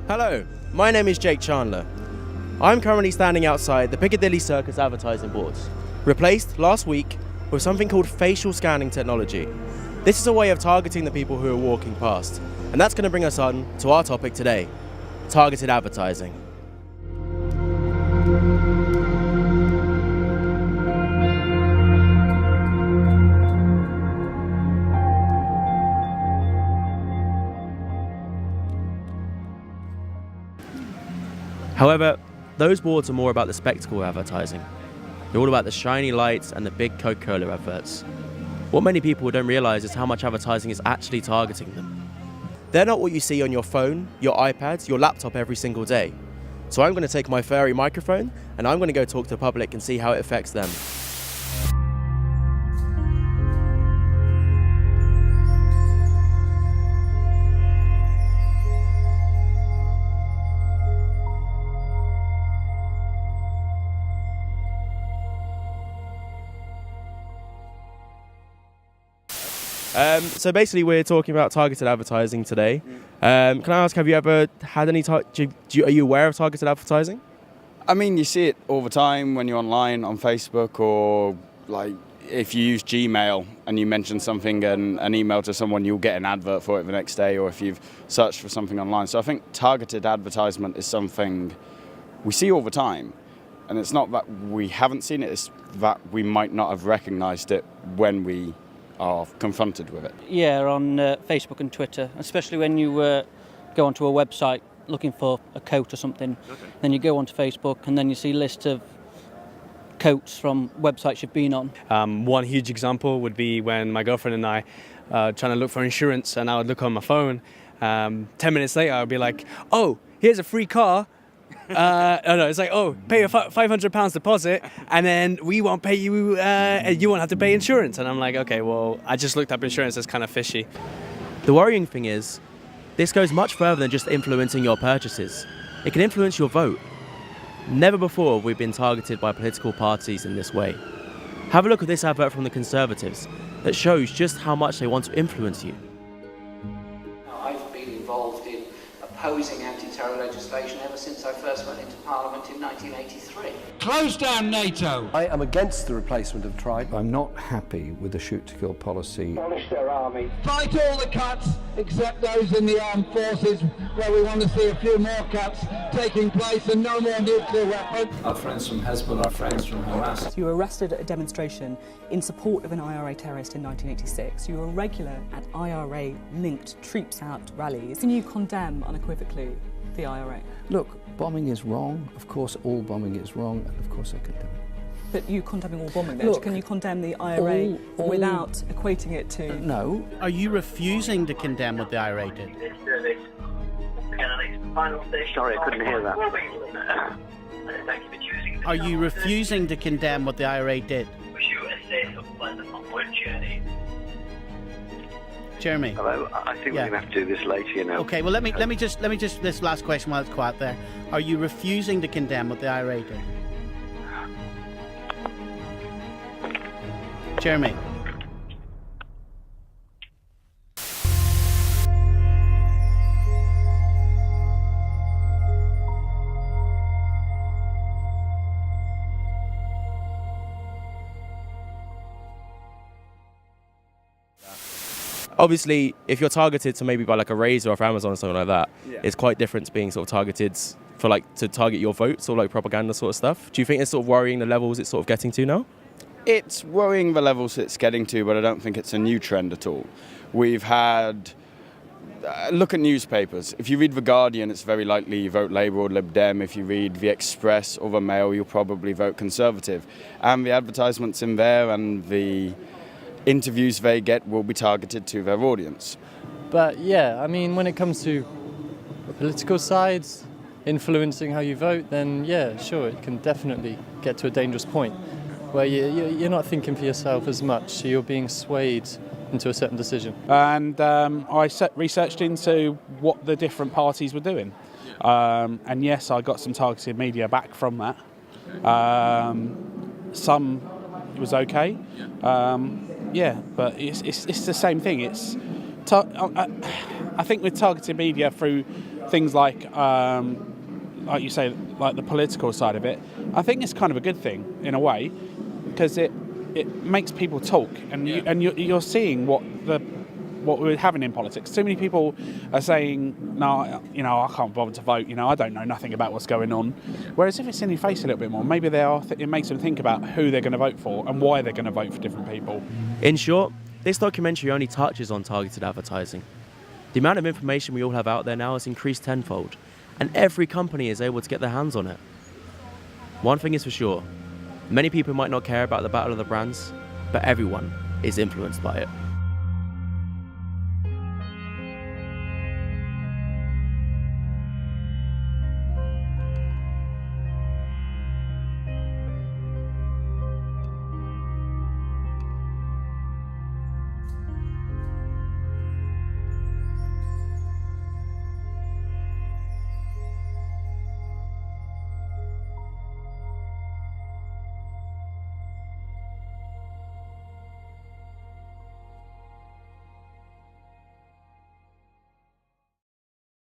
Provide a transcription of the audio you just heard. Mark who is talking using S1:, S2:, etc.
S1: Hello, my name is Jake Chandler. I'm currently standing outside the Piccadilly Circus advertising boards, replaced last week with something called facial scanning technology. This is a way of targeting the people who are walking past, and that's going to bring us on to our topic today, targeted advertising. However, those boards are more about the spectacle advertising. They're all about the shiny lights and the big Coca-Cola adverts. What many people don't realise is how much advertising is actually targeting them. They're not what you see on your phone, your iPads, your laptop every single day. So I'm going to take my furry microphone and I'm going to go talk to the public and see how it affects them. So basically we're talking about targeted advertising today. Can I ask, have you ever had any, are you aware of targeted advertising?
S2: I mean, you see it all the time when you're online on Facebook, or like if you use Gmail and you mention something and an email to someone, you'll get an advert for it the next day, or if you've searched for something online. So I think targeted advertisement is something we see all the time. And it's not that we haven't seen it, it's that we might not have recognised it when we are confronted with it.
S3: Yeah, on Facebook and Twitter, especially when you go onto a website looking for a coat or something. Okay. Then you go onto Facebook and then you see a list of coats from websites you've been on.
S4: One huge example would be when my girlfriend and I trying to look for insurance, and I would look on my phone. 10 minutes later, I would be like, "Oh, here's a free car." It's like, "Oh, pay a £500 deposit, and then we won't pay you. You won't have to pay insurance." And I'm like, "Okay, well, I just looked up insurance. That's kind of fishy."
S1: The worrying thing is, this goes much further than just influencing your purchases. It can influence your vote. Never before have we been targeted by political parties in this way. Have a look at this advert from the Conservatives that shows just how much they want to influence you.
S5: I've been involved in opposing anti-terror legislation ever since I first went into Parliament in 1983.
S6: Close down NATO!
S7: I am against the replacement of tribe.
S8: I'm not happy with the shoot-to-kill policy.
S5: Abolish their army.
S6: Fight all the cuts except those in the armed forces, where we want to see a few more cuts taking place and no more nuclear weapons.
S9: Our friends from Hezbollah, our friends from Hamas.
S10: You were arrested at a demonstration in support of an IRA terrorist in 1986. You were a regular at IRA-linked Troops Out rallies. Can you condemn unequivocally the IRA?
S8: Look, bombing is wrong. Of course, all bombing is wrong, and of course I condemn it.
S10: But you condemning all bombing, though? Can you condemn the IRA without equating it to...
S8: No.
S11: Are you refusing to condemn what the IRA did?
S12: Sorry, I couldn't hear that.
S11: Are you refusing to condemn what the IRA did? Jeremy.
S12: Hello. I think we're going to have to do this later, you know.
S11: Okay. Well, let me just this last question while it's quiet there. Are you refusing to condemn what the IRA did? Jeremy.
S1: Obviously, if you're targeted to maybe by like a Razer or Amazon or something like that, it's quite different to being sort of targeted for like to target your votes or like propaganda sort of stuff. Do you think it's sort of worrying the levels it's sort of getting to now?
S2: It's worrying the levels it's getting to, but I don't think it's a new trend at all. We've had... look at newspapers. If you read The Guardian, it's very likely you vote Labour or Lib Dem. If you read The Express or The Mail, you'll probably vote Conservative. And the advertisements in there and the interviews they get will be targeted to their audience.
S13: But yeah, I mean, when it comes to the political sides influencing how you vote, then yeah, sure, it can definitely get to a dangerous point where you're not thinking for yourself as much, so you're being swayed into a certain decision.
S14: And I researched into what the different parties were doing. And yes, I got some targeted media back from that. Some was okay. But it's the same thing. I think with targeted media through things like you say, like the political side of it, I think it's kind of a good thing in a way, because it makes people talk, and you're seeing what we're having in politics. Too many people are saying, no, I can't bother to vote. I don't know nothing about what's going on. Whereas if it's in your face a little bit more, maybe it makes them think about who they're going to vote for and why they're going to vote for different people.
S1: In short, this documentary only touches on targeted advertising. The amount of information we all have out there now has increased tenfold, and every company is able to get their hands on it. One thing is for sure, many people might not care about the battle of the brands, but everyone is influenced by it.